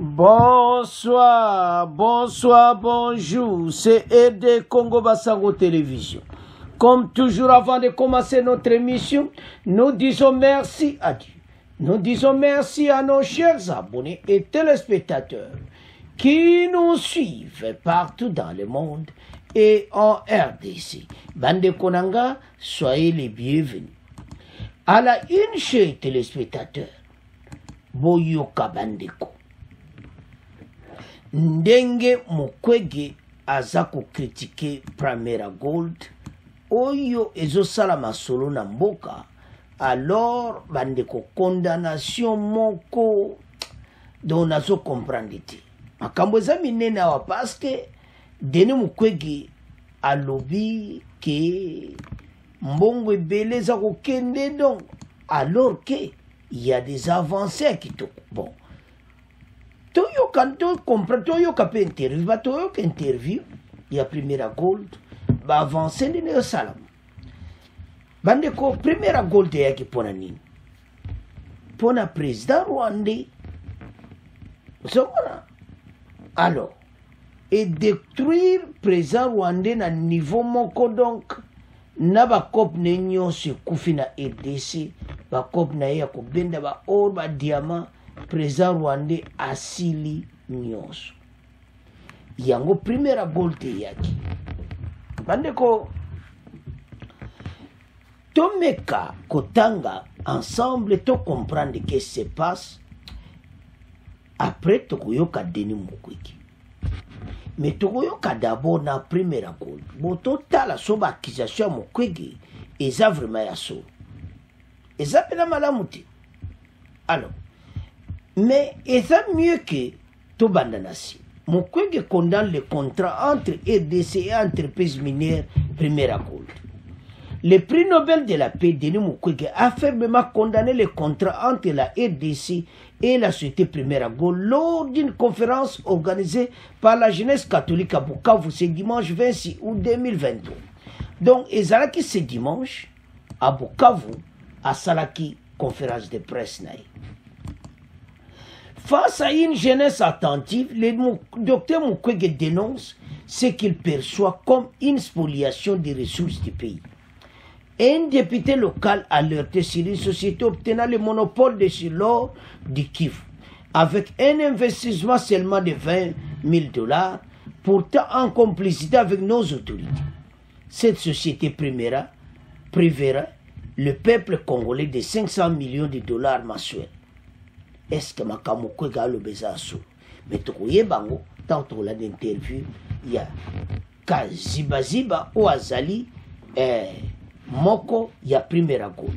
Bonsoir, bonsoir, bonjour, c'est RD Congo Bassango Télévision. Comme toujours avant de commencer notre émission, nous disons merci à Dieu. Nous disons merci à nos chers abonnés et téléspectateurs qui nous suivent partout dans le monde et en RDC. Bande Konanga, soyez les bienvenus. À la une chez téléspectateurs, Boyoka Bandeko. Ndenge Mukwege azako critiquer Primera Gold oyo ezosala masolo na mboka, alors bandeko condamnation moko don nazo comprendre te makambo eza minene awa parce que Denis Mukwege alobi ke mbongo ebele eza kokende donc alors que il y a des avancées à kitoko. Bon, Toyo kanto comprend Toyo kapé interview, ba Toyo ka interview ya Primera Gold ba avancer ni ne salam. Bande ko Primera Gold ya ki pona nini? Pona président rwandais. Sokona. Alors, et détruire président rwandais na niveau moko donc na ba kop ne nyonso kufi na RDC, ba kop na ya ko benda ba or ba diamant président rwandais asili nyonso yango Primera Gold yaki bande ko tomeka kotanga ensemble to comprendre que se passe après tokoyoka Denis Mukwege mais tokoyoka d'abord na Primera Gold boto tala soba accusation Mukwege eza vraiment ya solo eza pena malamu te. Alors mais c'est mieux que tout bandanasi. Mukwege condamne le contrat entre RDC et entreprise minière Primera Gold. Le prix Nobel de la paix, Denis Mukwege, a fermement condamné le contrat entre la RDC et la société Primera Gold lors d'une conférence organisée par la jeunesse catholique à Bukavu ce dimanche 26 août 2023. Donc, ezalaki ce dimanche à Bukavu à Salaki conférence de presse naï. Face à une jeunesse attentive, le docteur Mukwege dénonce ce qu'il perçoit comme une spoliation des ressources du pays. Un député local a alerté sur une société obtenant le monopole de l'or du Kivu, avec un investissement seulement de $20 000, pourtant en complicité avec nos autorités. Cette société privera le peuple congolais de $500 millions mensuels. Est-ce que makambo Mukwege alobeza solo? Mais tokoye bango tant to la interview ya kaziba o azali moko ya Primera Gold.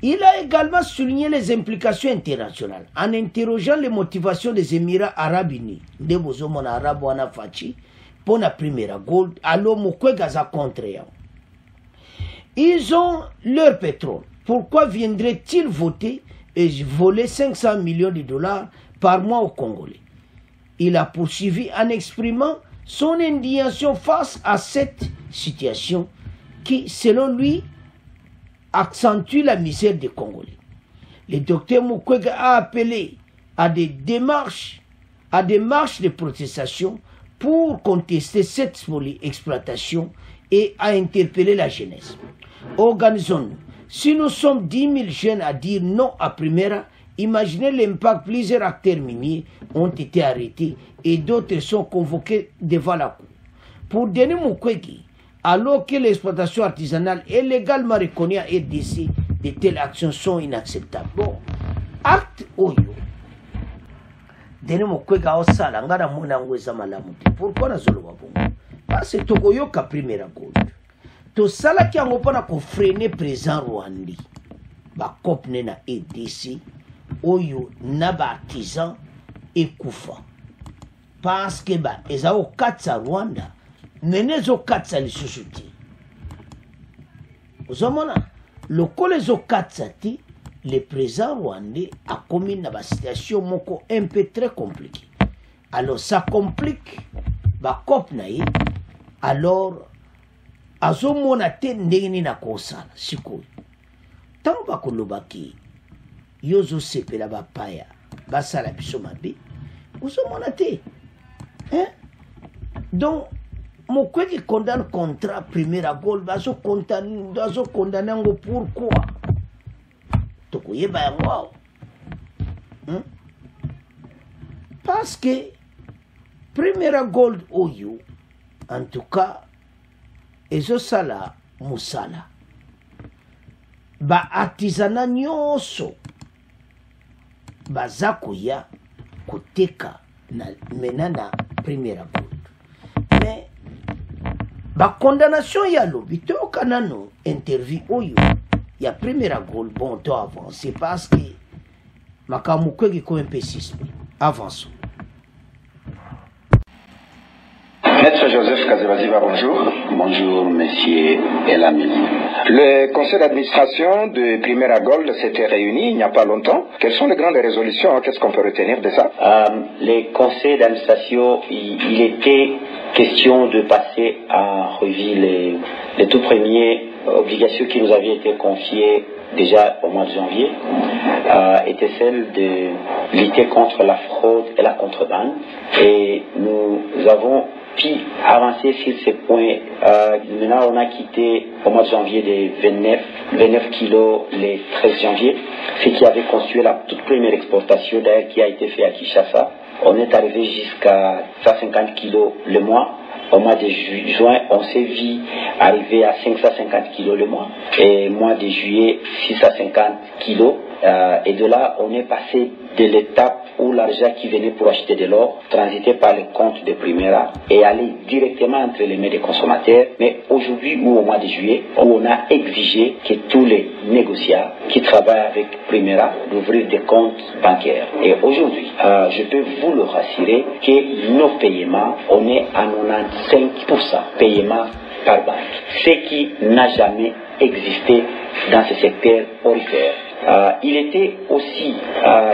Il a également souligné les implications internationales en interrogeant les motivations des Émirats arabes unis. De bozomon arabe wana fachi pour la Primera Gold alors Mukwege aza contre eux. Ils ont leur pétrole. Pourquoi viendraient-ils voter et voler $500 millions par mois aux Congolais? Il a poursuivi en exprimant son indignation face à cette situation qui, selon lui, accentue la misère des Congolais. Le docteur Mukwege a appelé à des démarches de protestation pour contester cette exploitation et a interpellé la jeunesse. Organisons-nous. Si nous sommes 10 000 jeunes à dire non à Primera, imaginez l'impact. Plusieurs acteurs miniers ont été arrêtés et d'autres sont convoqués devant la cour. Pour Denis Mukwege, alors que l'exploitation artisanale est légalement reconnue à RDC, de telles actions sont inacceptables. Bon, acte oyo. Denis Mukwege a osala ngana mona ngweza malamu. Pourquoi nazoloba bongo? Parce que tokoyoka Primera Gold. To sala ki yango pona ko freiner président rwandais ba kopne na RDC oyo na ba artisan ekufa parce que ba ezao katsa Rwanda menezo katsa lisusu te ozomona lokolo ezo katsa te le président rwandais a commis na ba situation moko un peu très compliqué. Alors ça complique ba kopna ye alors azomona te ndenge nini nakosala sikoyo ntango bakolobaki yo ozosepela bapaya basala biso mabe ozomona te hein? Donc mokweki condamne contrat Primera Gold bazokondane yango pourquoi tokoyeba yango awa parce que Primera Gold oyo en tout cas ezosala musala ba artisana nyonso baza koya koteka mena na Primera Gold mais ba condamnation ya lobi toyoka nano interview oyo ya Primera Gold bon to avancer parce que makambo kweki ko mpe suspect avançons. Maître Joseph Kazebaziba, bonjour. Bonjour, monsieur Elamili. Le conseil d'administration de Primera Gold s'était réuni il n'y a pas longtemps. Quelles sont les grandes résolutions? Qu'est-ce qu'on peut retenir de ça? Les conseils d'administration, il était question de passer en revue les tout premières obligations qui nous avaient été confiées déjà au mois de janvier, était celle de lutter contre la fraude et la contrebande. Et nous avons pu avancer sur ces points. Maintenant, on a quitté au mois de janvier les 29 kilos le 13 janvier, ce qui avait constitué la toute première exportation d'ailleurs qui a été faite à Kinshasa. On est arrivé jusqu'à 150 kilos le mois. Au mois de juin, on s'est vu arriver à 550 kilos le mois. Et mois de juillet, 650 kilos. Et de là, on est passé de l'étape où l'argent qui venait pour acheter de l'or transitait par les comptes de Primera et allait directement entre les mains des consommateurs. Mais aujourd'hui ou au mois de juillet, où on a exigé que tous les négociants qui travaillent avec Primera d'ouvrir des comptes bancaires. Et aujourd'hui, je peux vous le rassurer que nos paiements, on est à 95% paiements par banque. Ce qui n'a jamais existé dans ce secteur orifère. Il était aussi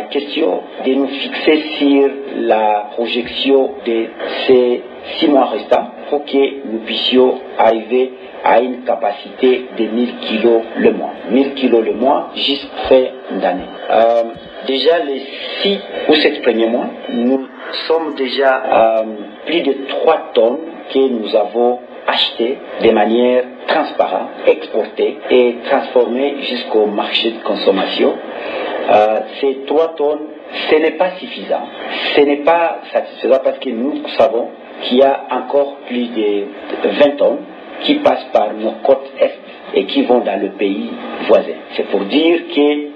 question de nous fixer sur la projection de ces 6 mois restants pour que nous puissions arriver à une capacité de 1000 kilos le mois. 1000 kilos le mois jusqu'à fin d'année. Déjà les 6 ou 7 premiers mois, nous sommes déjà plus de 3 tonnes que nous avons acheté de manière transparente, exportée et transformée jusqu'au marché de consommation. Ces 3 tonnes, ce n'est pas suffisant. Ce n'est pas satisfaisant parce que nous savons qu'il y a encore plus de 20 tonnes qui passent par nos côtes est et qui vont dans le pays voisin. C'est pour dire que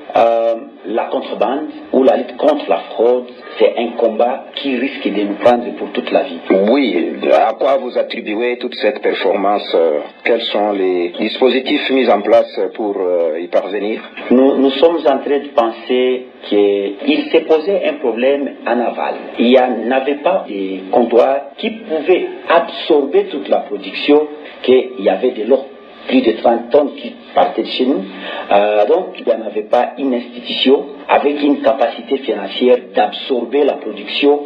la contrebande ou la lutte contre la fraude, c'est un combat qui risque de nous prendre pour toute la vie. Oui, à quoi vous attribuez toute cette performance? Quels sont les dispositifs mis en place pour y parvenir? Nous sommes en train de penser qu'il s'est posé un problème en aval. Il n'y avait pas de comptoir qui pouvait absorber toute la production qu'il y avait de l'eau. Plus de 30 tonnes qui partaient de chez nous. Donc, il n'y en avait pas une institution avec une capacité financière d'absorber la production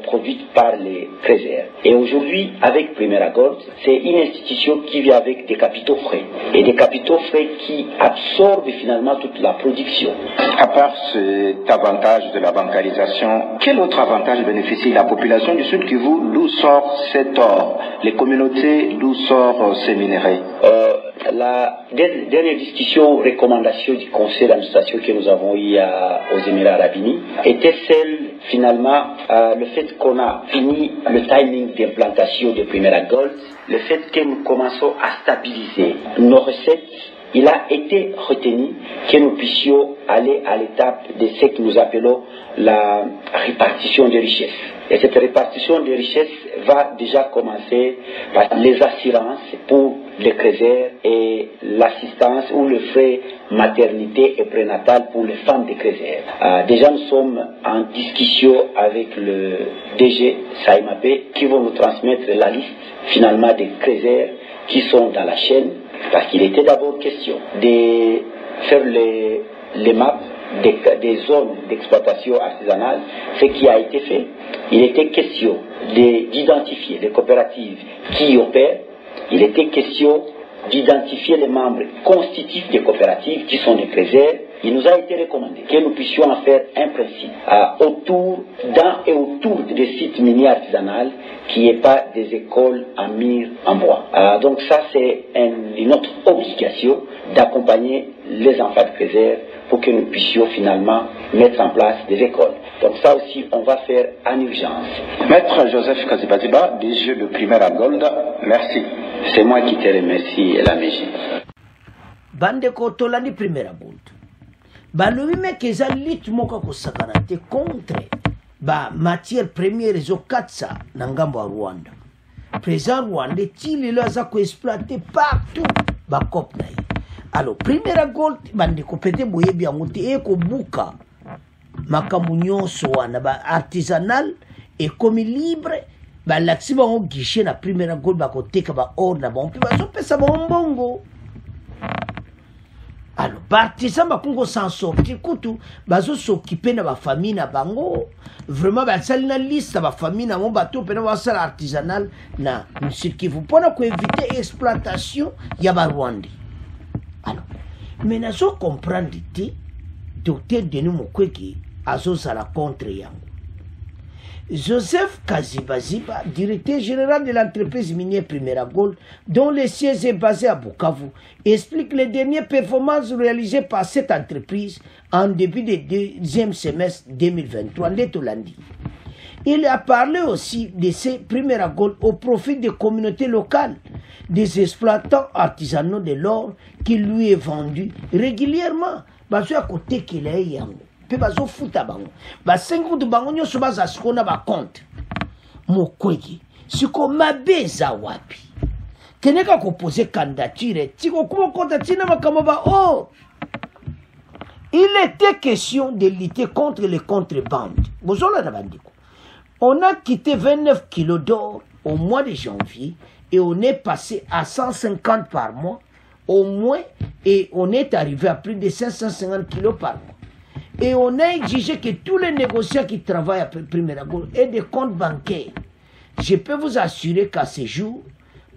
produite par les trésors. Et aujourd'hui, avec Primera Gold, c'est une institution qui vient avec des capitaux frais. Et des capitaux frais qui absorbent finalement toute la production. À part cet avantage de la bancarisation, quel autre avantage bénéficie la population du Sud Kivu? D'où sort cet or? Les communautés, d'où sortent ces minéraux? La dernière discussion, recommandation du conseil d'administration que nous avons eu aux Émirats Arabes Unis était celle, finalement, le fait qu'on a fini le timing d'implantation de Primera Gold, le fait que nous commençons à stabiliser nos recettes. Il a été retenu que nous puissions aller à l'étape de ce que nous appelons la répartition des richesses. Et cette répartition des richesses va déjà commencer par les assurances pour les créseurs et l'assistance ou le frais maternité et prénatal pour les femmes des créseurs. Déjà nous sommes en discussion avec le DG Saïmapé qui vont nous transmettre la liste finalement des créseurs qui sont dans la chaîne. Parce qu'il était d'abord question de faire les maps des zones d'exploitation artisanale, ce qui a été fait. Il était question d'identifier les coopératives qui y opèrent. Il était question d'identifier les membres constitutifs des coopératives qui sont des trésors. il nous a été recommandé que nous puissions en faire un principe dans et autour des sites miniers artisanaux qu'il n'y ait pas des écoles en mire en bois. Donc ça, c'est une autre obligation d'accompagner les enfants de réserve pour que nous puissions finalement mettre en place des écoles. Donc ça aussi, on va faire en urgence. Maître Joseph Kazibaziba, des Jeux de primaire à Gold, merci. C'est moi qui te remercie, Elamiji. Bande kotolani primaire à Gold. Balobi meke eza lutte moko kosakana te contre ba matière première ezo katsa na ngambo ya Rwanda. Président Rwanda ti lelo aza ko exploiter partout ba cop na ye. Alors primaire gold bande ko pete boyebi yango te e ko buka makambo nyonso wana ba artisanal et comme libre ba laksi bango guichet na primaire gold ba ko teka ba or na bon pe ba so pesa bongo. Alors, partisan bakongo s'en sortir kutu bazo s'occuper na ba famille na bango vraiment ba sali na liste ba famille na mo bato pena ba sala artisanal na Kivu pona ko éviter exploitation ya ba Rwanda. Alors, mais na so comprendre ti docteur Denis Mukwege azo sala contre yango. Joseph Kazibaziba, directeur général de l'entreprise minière Primera Gold, dont le siège est basé à Bukavu, explique les dernières performances réalisées par cette entreprise en début du deuxième semestre 2023. Il a parlé aussi de ces Primera Gold au profit des communautés locales, des exploitants artisanaux de l'or qui lui est vendu régulièrement. Parce à côté qu'il est yango. Pe bazo futa bango ba 5 de bango nyoso baza sikona ba compte Mukwege siko mabeza wapi keneka ko poser candidature tiko kuma konta tina makamo ba oh il était question de lutter contre les contrebandes bozola na bandiko on a quitté 29 kilos d'or au mois de janvier et on est passé à 150 par mois au moins et on est arrivé à plus de 550 kilos par mois. Et on a exigé que tous les négociants qui travaillent à Primera Gold aient des comptes bancaires. Je peux vous assurer qu'à ce jour,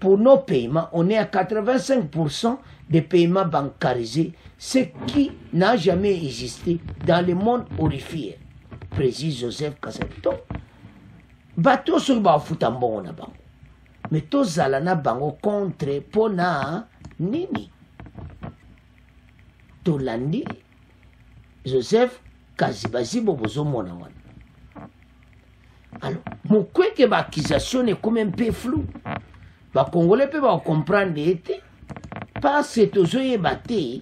pour nos paiements, on est à 85% de paiements bancarisés, ce qui n'a jamais existé dans le monde horrifié. Président Joseph Kasato. Bateau sur Bafuta Mbona Bango. Mais tous Zalana Bango contre Pona Nini. Tolandi. Joseph Kazibaziba bozomona wana. Alors, Mukwege ba accusation est comme un peu flou. Ba Congolais peut pas comprendre été parce que tozoye bate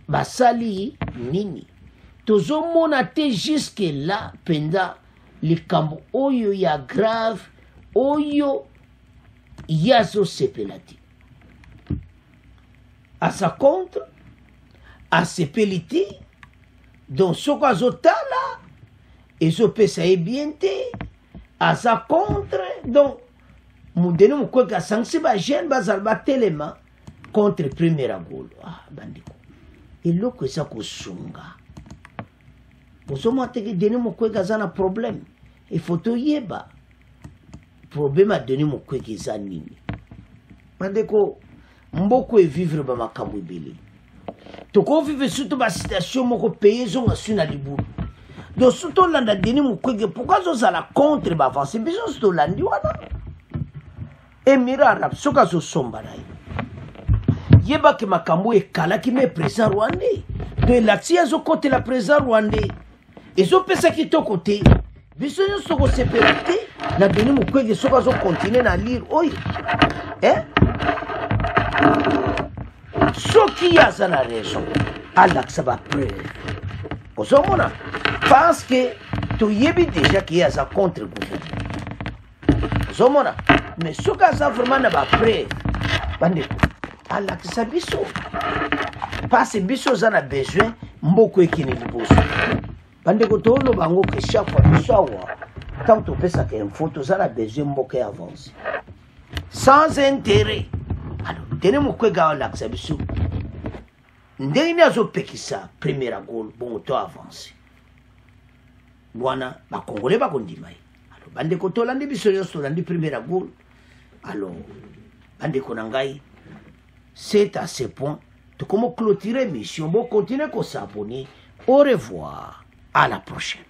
ba sali nini. Tozomona te jusque là penda likambo oyo ya grave oyo yazo sepelati. À sa contre à sepeliti donc, ce qu'on a et ce que ça est bien, à sa contre, donc, nous donnons quoi sanction, jeune bazalba tellement contre Primera Gold. Ah, bandiko. Et là, que ça kosunga. Pour ce moment, tu donnes quoi un problème. Il faut te yeba. Problème à donner mon quoi zanini. Bandiko, mboko et vivre ba makambu beli. Toko vive surtout ma situation moko payer zonga suna libulu. Donc surtout landa Denis Mukwege pourquoi zo za la contre ba avancer biso surtout landi wana. Émirats arabes soka zo somba na yeba ke makambo e kala ki me président rwandais. De la tia zo côté la président rwandais. Et zo pesa ki to côté. Biso nyo soko sécurité na Denis Mukwege soka zo continuer na lire oy. Hein? Ce qui a la raison, Allah ça va preuve. Vous savez, parce que tu y es déjà qui a sa contre-gouvernement. Vous savez, mais ce qui a vraiment n'a pas preuve. Allah ça biso. Parce que biso ça a besoin, beaucoup qui n'est pas besoin. Bandeko to lo bango que chaque fois tu sois, tant tu fais ça qu'une photo ça a besoin beaucoup avance. Sans intérêt. Alors, Denis Mukwege Allah ça biso. Ndenge azo pekisa Primera Gold bon to avancer. Bwana ba Congolais ba kondima. Alors bandeko to landi biso yoso landi Primera Gold. Alors bandeko nangai c'est à ce point de comment clôturer mission bon continuer ko s'abonner Au revoir, à la prochaine.